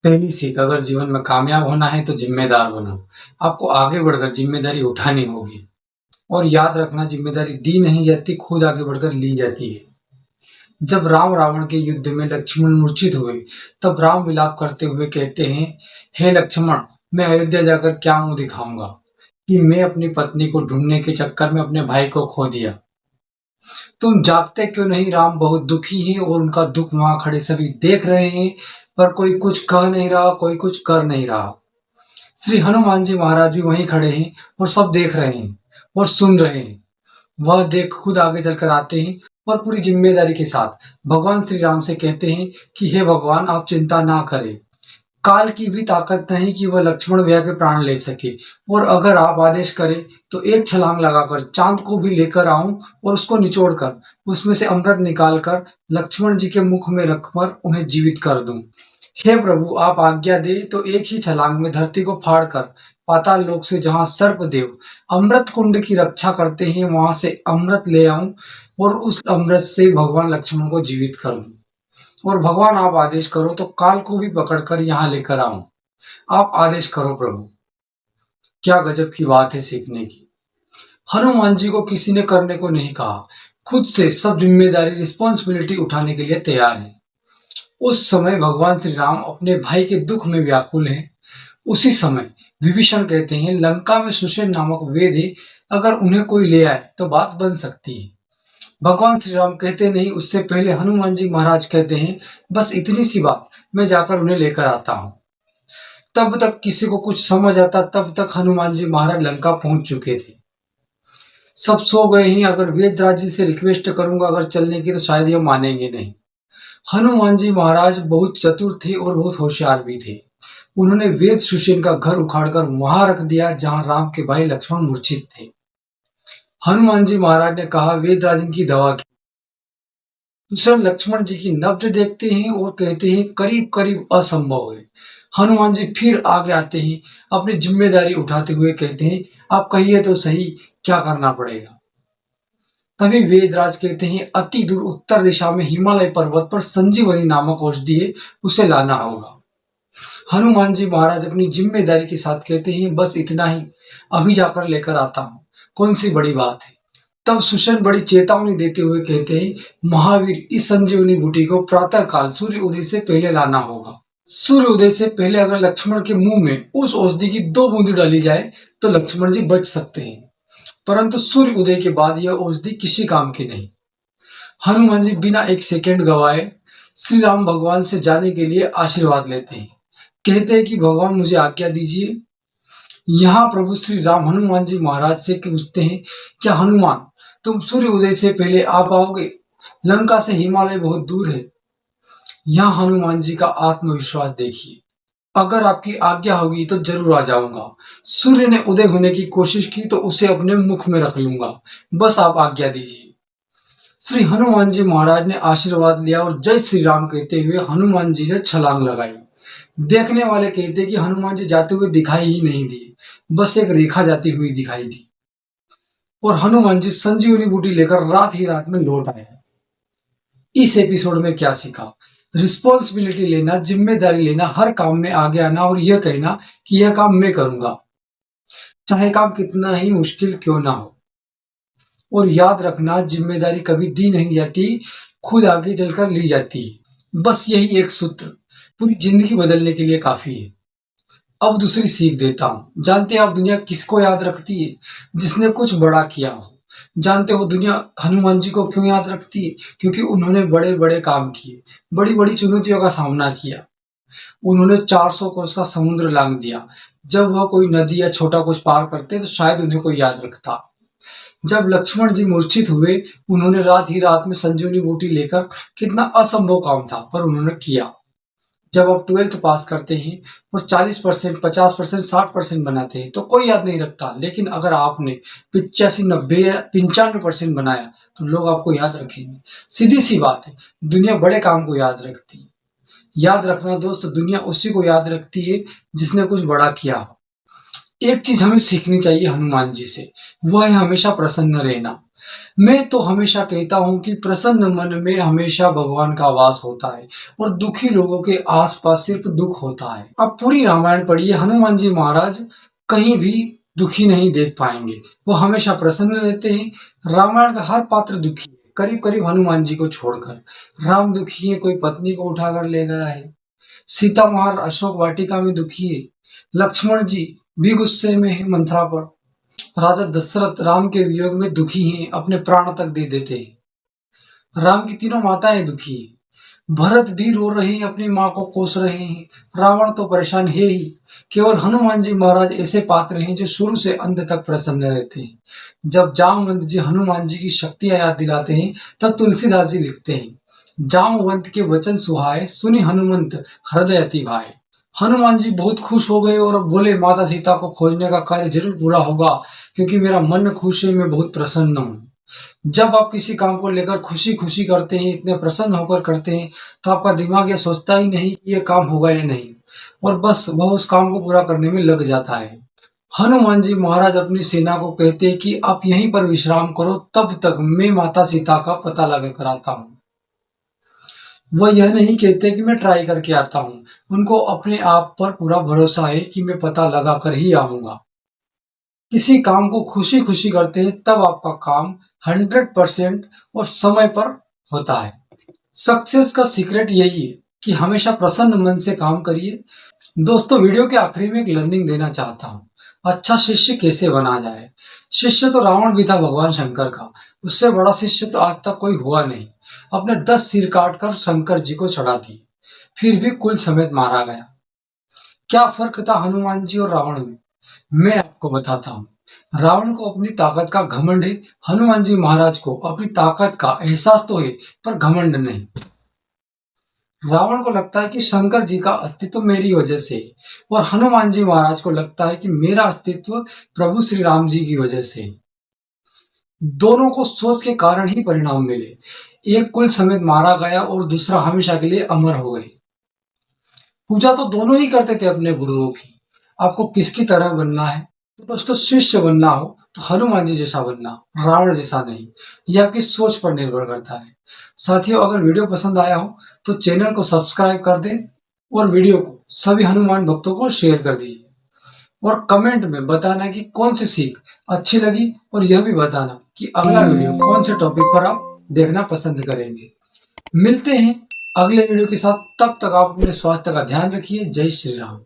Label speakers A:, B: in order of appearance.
A: पहली सीख, अगर जीवन में कामयाब होना है तो जिम्मेदार बनो। आपको आगे बढ़कर जिम्मेदारी उठानी होगी। और याद रखना, जिम्मेदारी दी नहीं जाती, खुद आगे बढ़कर ली जाती है। जब राम रावण के युद्ध में लक्ष्मण मूर्छित हुए, तब राम विलाप करते हुए कहते हैं, हे लक्ष्मण, मैं अयोध्या जाकर क्या मुंह दिखाऊंगा कि मैं अपनी पत्नी को ढूंढने के चक्कर में अपने भाई को खो दिया। तुम जागते क्यों नहीं? राम बहुत दुखी हैं और उनका दुख वहां खड़े सभी देख रहे हैं, पर कोई कुछ कह नहीं रहा, कोई कुछ कर नहीं रहा। श्री हनुमान जी महाराज भी वहीं खड़े हैं और सब देख रहे हैं और सुन रहे हैं। वह देख खुद आगे चलकर आते हैं और पूरी जिम्मेदारी के साथ भगवान श्री राम से कहते हैं कि हे भगवान, आप चिंता ना करें। काल की भी ताकत नहीं कि वह लक्ष्मण भैया के प्राण ले सके, और अगर आप आदेश करें तो एक छलांग लगाकर चांद को भी लेकर आऊं और उसको निचोड़कर उसमें से अमृत निकालकर लक्ष्मण जी के मुख में रखकर उन्हें जीवित कर दूं। हे प्रभु, आप आज्ञा दे तो एक ही छलांग में धरती को फाड़कर पाताल लोक से, जहां सर्पदेव अमृत कुंड की रक्षा करते हैं, वहां से अमृत ले आऊं और उस अमृत से भगवान लक्ष्मण को जीवित कर दूं। और भगवान, आप आदेश करो तो काल को भी पकड़कर यहाँ लेकर आऊं। आप आदेश करो प्रभु। क्या गजब की बात है सीखने की। हनुमान जी को किसी ने करने को नहीं कहा, खुद से सब जिम्मेदारी, रिस्पॉन्सिबिलिटी उठाने के लिए तैयार है। उस समय भगवान श्री राम अपने भाई के दुख में व्याकुल हैं। उसी समय विभीषण कहते हैं, लंका में सुषेण नामक वेद है, अगर उन्हें कोई ले आए तो बात बन सकती है। भगवान श्री राम कहते नहीं, उससे पहले हनुमान जी महाराज कहते हैं, बस इतनी सी बात, मैं जाकर उन्हें लेकर आता हूँ। तब तक किसी को कुछ समझ आता, तब तक हनुमान जी महाराज लंका पहुंच चुके थे। सब सो गए हैं। अगर वेदराज जी से रिक्वेस्ट करूंगा अगर चलने की, तो शायद ये मानेंगे नहीं। हनुमान जी महाराज बहुत चतुर थे और बहुत होशियार भी थे। उन्होंने वेद सुषेण का घर उखाड़कर वहां रख दिया जहां राम के भाई लक्ष्मण मूर्छित थे। हनुमान जी महाराज ने कहा, वेदराज की दवा की। सुषेण लक्ष्मण जी की नब्ज देखते हैं और कहते हैं, करीब करीब असंभव है। हनुमान जी फिर आगे आते हैं, अपनी जिम्मेदारी उठाते हुए कहते हैं, आप कहिए तो सही, क्या करना पड़ेगा? तभी वेदराज कहते हैं, अति दूर उत्तर दिशा में हिमालय पर्वत पर संजीवनी नामक औषधि है, उसे लाना होगा। हनुमान जी महाराज अपनी जिम्मेदारी के साथ कहते हैं, बस इतना ही, अभी जाकर लेकर आता हूँ, कौन सी बड़ी बात है। तब सुषेण बड़ी चेतावनी देते हुए कहते हैं, महावीर, इस संजीवनी बूटी को प्रातः काल सूर्य उदय से पहले लाना होगा। सूर्य उदय से पहले अगर लक्ष्मण के मुंह में उस औषधि की 2 बूंदी डाली जाए तो लक्ष्मण जी बच सकते हैं, परंतु सूर्य उदय के बाद यह औषधि किसी काम की नहीं। हनुमान जी बिना एक सेकंड गवाए श्री राम भगवान से जाने के लिए आशीर्वाद लेते हैं। कहते हैं कि भगवान, मुझे आज्ञा दीजिए। यहाँ प्रभु श्री राम हनुमान जी महाराज से पूछते हैं, क्या हनुमान, तुम सूर्य उदय से पहले आ पाओगे? लंका से हिमालय बहुत दूर है। यहाँ हनुमान जी का आत्मविश्वास देखिए, अगर आपकी आज्ञा होगी तो जरूर आ जाऊंगा। सूर्य ने उदय होने की कोशिश की तो उसे अपने मुख में रख लूंगा, बस आप आज्ञा दीजिए। श्री हनुमान जी महाराज ने आशीर्वाद लिया और जय श्री राम कहते हुए हनुमान जी ने छलांग लगाई। देखने वाले कहते कि हनुमान जी जाते हुए दिखाई ही नहीं दिए, बस एक रेखा जाती हुई दिखाई दी। और हनुमान जी संजीवनी बूटी लेकर रात ही रात में लौट आए। इस एपिसोड में क्या सीखा? रिस्पॉन्सिबिलिटी लेना, जिम्मेदारी लेना, हर काम में आगे आना और यह कहना कि यह काम मैं करूंगा, चाहे काम कितना ही मुश्किल क्यों ना हो। और याद रखना, जिम्मेदारी कभी दी नहीं जाती, खुद आगे चलकर ली जाती है। बस यही एक सूत्र पूरी जिंदगी बदलने के लिए काफी है। अब दूसरी सीख देता हूँ। जानते हैं आप दुनिया किसको याद रखती है? जिसने कुछ बड़ा किया हो। जानते हो दुनिया हनुमान जी को क्यों याद रखती है? क्योंकि उन्होंने बड़े बड़े काम किए, बड़ी बड़ी चुनौतियों का सामना किया। उन्होंने 400 कोस का समुद्र लांघ दिया। जब वह कोई नदी या छोटा कुछ पार करते तो शायद उन्हें कोई याद रखता। जब लक्ष्मण जी मूर्छित हुए, उन्होंने रात ही रात में संजीवनी बूटी लेकर, कितना असंभव काम था पर उन्होंने किया। जब आप 12th पास करते हैं और 40%, 50%, 60% बनाते हैं तो कोई याद नहीं रखता, लेकिन अगर आपने 85, 90, 95% बनाया तो लोग आपको याद रखेंगे। सीधी सी बात है, दुनिया बड़े काम को याद रखती है। याद रखना दोस्त, दुनिया उसी को याद रखती है जिसने कुछ बड़ा किया हो। एक चीज हमें सीखनी चाहिए हनुमान जी से, वह है हमेशा प्रसन्न रहना। मैं तो हमेशा कहता हूँ कि प्रसन्न मन में हमेशा भगवान का वास होता है और दुखी लोगों के आसपास सिर्फ दुख होता है। अब पूरी रामायण पढ़िए, हनुमान जी महाराज कहीं भी दुखी नहीं देख पाएंगे, वो हमेशा प्रसन्न रहते हैं। रामायण का हर पात्र दुखी है, करीब करीब हनुमान जी को छोड़कर। राम दुखी है, कोई पत्नी को उठाकर ले गया है। सीता महार अशोक वाटिका में दुखी है। लक्ष्मण जी भी गुस्से में है मंथरा पर। राजा दशरथ राम के वियोग में दुखी हैं, अपने प्राण तक दे देते हैं। राम की तीनों माताएं दुखी हैं। भरत भी रो रहे हैं, अपनी माँ को कोस रहे हैं। रावण तो परेशान है ही। केवल हनुमान जी महाराज ऐसे पात्र हैं जो शुरू से अंत तक प्रसन्न रहते हैं। जब जामवंत जी हनुमान जी की शक्तियां याद दिलाते हैं, तब तुलसीदास जी लिखते हैं, जामवंत के वचन सुहाए, सुनि हनुमंत हृदय अति भाए। हनुमान जी बहुत खुश हो गए और अब बोले, माता सीता को खोजने का कार्य जरूर पूरा होगा, क्योंकि मेरा मन खुश है, मैं बहुत प्रसन्न हूँ। जब आप किसी काम को लेकर खुशी खुशी करते हैं, इतने प्रसन्न होकर करते हैं, तो आपका दिमाग यह सोचता ही नहीं कि ये काम होगा या नहीं, और बस वह उस काम को पूरा करने में लग जाता है। हनुमान जी महाराज अपनी सेना को कहते हैं कि आप यहीं पर विश्राम करो, तब तक मैं माता सीता का पता लगा कर आता हूँ। वह यह नहीं कहते कि मैं ट्राई करके आता हूँ, उनको अपने आप पर पूरा भरोसा है कि मैं पता लगा कर ही आऊंगा। किसी काम को खुशी खुशी करते हैं, तब आपका काम 100% और समय पर होता है। सक्सेस का सीक्रेट यही है कि हमेशा प्रसन्न मन से काम करिए। दोस्तों, वीडियो के आखिरी में एक लर्निंग देना चाहता हूँ। अच्छा शिष्य कैसे बना जाए। शिष्य तो रावण भी था भगवान शंकर का, उससे बड़ा शिष्य तो आज तक कोई हुआ नहीं। अपने 10 सिर काटकर शंकर जी को चढ़ा दिए, फिर भी कुल समेत मारा गया। क्या फर्क था हनुमान जी और रावण में? मैं आपको बताता हूँ। रावण को अपनी ताकत का घमंड है, हनुमान जी महाराज को अपनी ताकत का एहसास तो है, पर घमंड नहीं। रावण को लगता है कि शंकर जी का अस्तित्व मेरी वजह से है, और हनुमान जी महाराज को लगता है कि मेरा अस्तित्व प्रभु श्री राम जी की वजह से है। दोनों को सोच के कारण ही परिणाम मिले। एक कुल समेत मारा गया और दूसरा हमेशा के लिए अमर हो गए। पूजा तो दोनों ही करते थे अपने गुरुओं की। आपको किसकी तरह बनना है? तो दोस्तों, शिष्य बनना हो तो हनुमान जी जैसा बनना, रावण जैसा नहीं। यह आपकी सोच पर निर्भर करता है। साथियों, अगर वीडियो पसंद आया हो तो चैनल को सब्सक्राइब कर दें और वीडियो को सभी हनुमान भक्तों को शेयर कर दीजिए। और कमेंट में बताना कि कौन सी सीख अच्छी लगी, और यह भी बताना कि अगला वीडियो कौन से टॉपिक पर आप देखना पसंद करेंगे। मिलते हैं अगले वीडियो के साथ, तब तक आप अपने स्वास्थ्य का ध्यान रखिए। जय श्री राम।